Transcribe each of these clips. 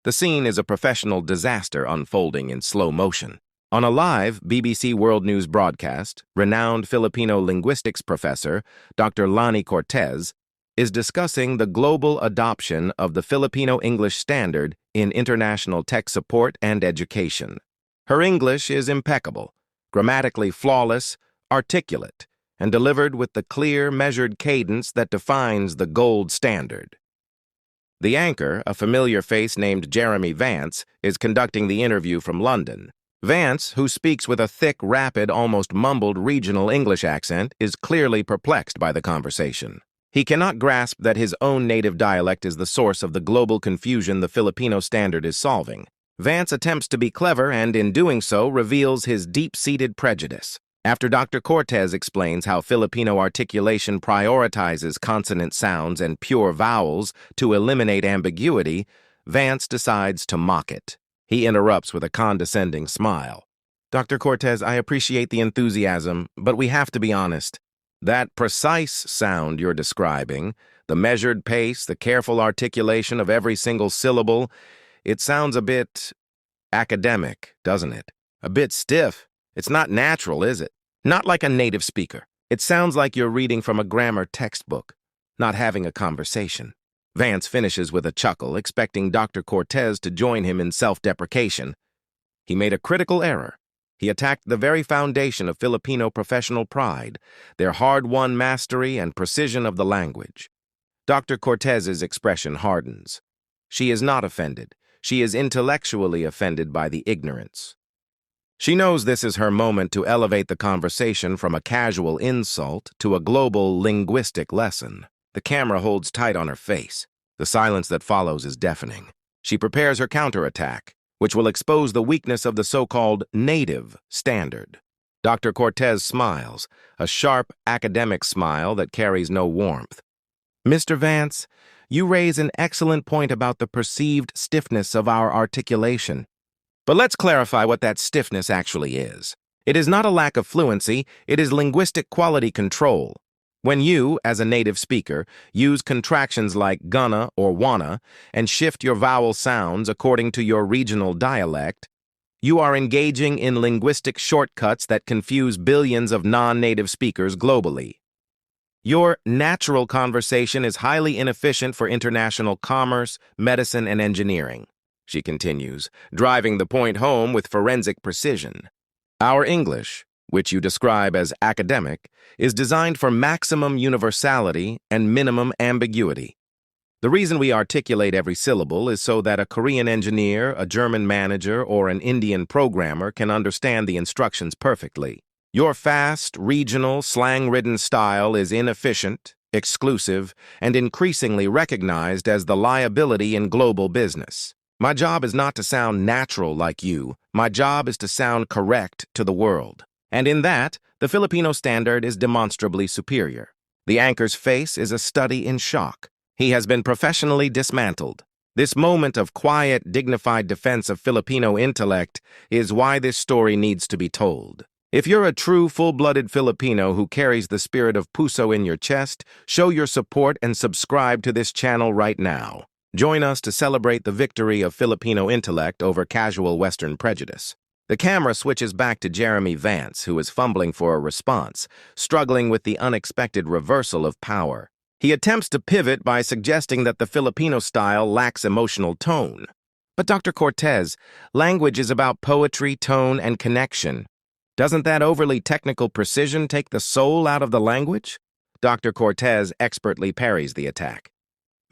The scene is a professional disaster unfolding in slow motion. On a live BBC World News broadcast, renowned Filipino linguistics professor Dr. Lani Cortez is discussing the global adoption of the Filipino English standard in international tech support and education. Her English is impeccable, grammatically flawless, articulate, and delivered with the clear, measured cadence that defines the gold standard. The anchor, a familiar face named Jeremy Vance, is conducting the interview from London. Vance, who speaks with a thick, rapid, almost mumbled regional English accent, is clearly perplexed by the conversation. He cannot grasp that his own native dialect is the source of the global confusion the Filipino standard is solving. Vance attempts to be clever and, in doing so, reveals his deep-seated prejudice. After Dr. Cortez explains how Filipino articulation prioritizes consonant sounds and pure vowels to eliminate ambiguity, Vance decides to mock it. He interrupts with a condescending smile. "Dr. Cortez, I appreciate the enthusiasm, but we have to be honest. That precise sound you're describing, the measured pace, the careful articulation of every single syllable, it sounds a bit academic, doesn't it? A bit stiff. It's not natural, is it? Not like a native speaker. It sounds like you're reading from a grammar textbook, not having a conversation." Vance finishes with a chuckle, expecting Dr. Cortez to join him in self-deprecation. He made a critical error. He attacked the very foundation of Filipino professional pride, their hard-won mastery and precision of the language. Dr. Cortez's expression hardens. She is not offended. She is intellectually offended by the ignorance. She knows this is her moment to elevate the conversation from a casual insult to a global linguistic lesson. The camera holds tight on her face. The silence that follows is deafening. She prepares her counterattack, which will expose the weakness of the so-called native standard. Dr. Cortez smiles, a sharp academic smile that carries no warmth. "Mr. Vance, you raise an excellent point about the perceived stiffness of our articulation. But let's clarify what that stiffness actually is. It is not a lack of fluency, it is linguistic quality control. When you, as a native speaker, use contractions like gonna or wanna and shift your vowel sounds according to your regional dialect, you are engaging in linguistic shortcuts that confuse billions of non-native speakers globally. Your natural conversation is highly inefficient for international commerce, medicine, and engineering," she continues, driving the point home with forensic precision. "Our English, which you describe as academic, is designed for maximum universality and minimum ambiguity. The reason we articulate every syllable is so that a Korean engineer, a German manager, or an Indian programmer can understand the instructions perfectly. Your fast, regional, slang-ridden style is inefficient, exclusive, and increasingly recognized as the liability in global business. My job is not to sound natural like you. My job is to sound correct to the world. And in that, the Filipino standard is demonstrably superior." The anchor's face is a study in shock. He has been professionally dismantled. This moment of quiet, dignified defense of Filipino intellect is why this story needs to be told. If you're a true, full-blooded Filipino who carries the spirit of Puso in your chest, show your support and subscribe to this channel right now. Join us to celebrate the victory of Filipino intellect over casual Western prejudice. The camera switches back to Jeremy Vance, who is fumbling for a response, struggling with the unexpected reversal of power. He attempts to pivot by suggesting that the Filipino style lacks emotional tone. "But Dr. Cortez, language is about poetry, tone, and connection. Doesn't that overly technical precision take the soul out of the language?" Dr. Cortez expertly parries the attack.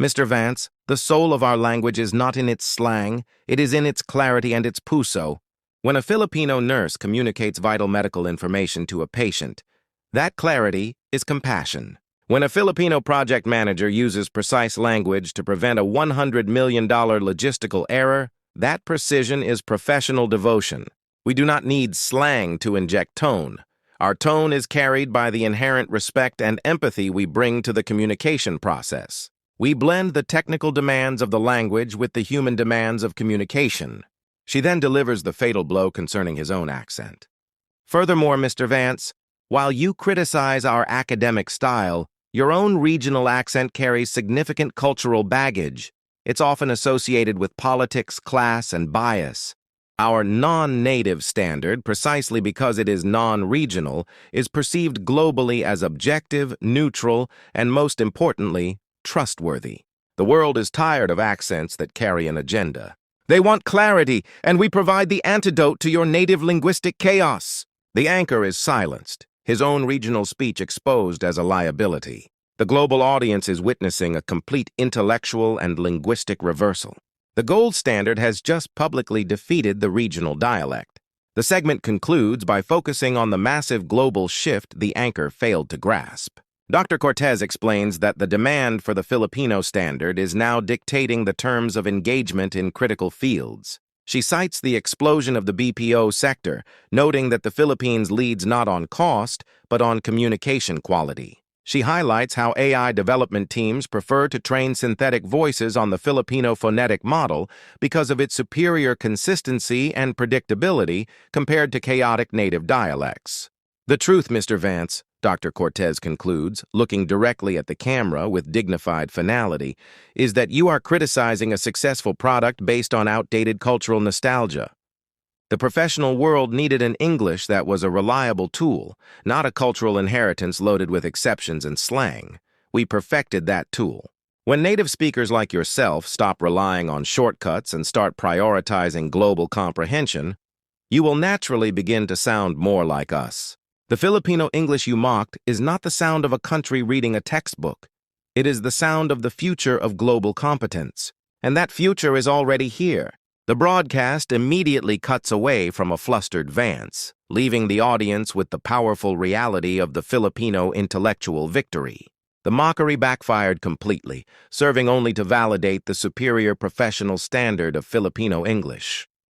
"Mr. Vance, the soul of our language is not in its slang, it is in its clarity and its puso. When a Filipino nurse communicates vital medical information to a patient, that clarity is compassion. When a Filipino project manager uses precise language to prevent a $100 million logistical error, that precision is professional devotion. We do not need slang to inject tone. Our tone is carried by the inherent respect and empathy we bring to the communication process. We blend the technical demands of the language with the human demands of communication." She then delivers the fatal blow concerning his own accent. "Furthermore, Mr. Vance, while you criticize our academic style, your own regional accent carries significant cultural baggage. It's often associated with politics, class, and bias. Our non-native standard, precisely because it is non-regional, is perceived globally as objective, neutral, and most importantly, trustworthy. The world is tired of accents that carry an agenda. They want clarity, and we provide the antidote to your native linguistic chaos. The anchor is silenced, his own regional speech exposed as a liability. The global audience is witnessing a complete intellectual and linguistic reversal. The gold standard has just publicly defeated the regional dialect. The segment concludes by focusing on the massive global shift the anchor failed to grasp. Dr. Cortez explains that the demand for the Filipino standard is now dictating the terms of engagement in critical fields. She cites the explosion of the BPO sector, noting that the Philippines leads not on cost, but on communication quality. She highlights how AI development teams prefer to train synthetic voices on the Filipino phonetic model because of its superior consistency and predictability compared to chaotic native dialects. The truth, Mr. Vance, Dr. Cortez concludes, looking directly at the camera with dignified finality, is that you are criticizing a successful product based on outdated cultural nostalgia. The professional world needed an English that was a reliable tool, not a cultural inheritance loaded with exceptions and slang. We perfected that tool. When native speakers like yourself stop relying on shortcuts and start prioritizing global comprehension, you will naturally begin to sound more like us. The Filipino English you mocked is not the sound of a country reading a textbook. It is the sound of the future of global competence. And that future is already here. The broadcast immediately cuts away from a flustered Vance, leaving the audience with the powerful reality of the Filipino intellectual victory. The mockery backfired completely, serving only to validate the superior professional standard of Filipino English.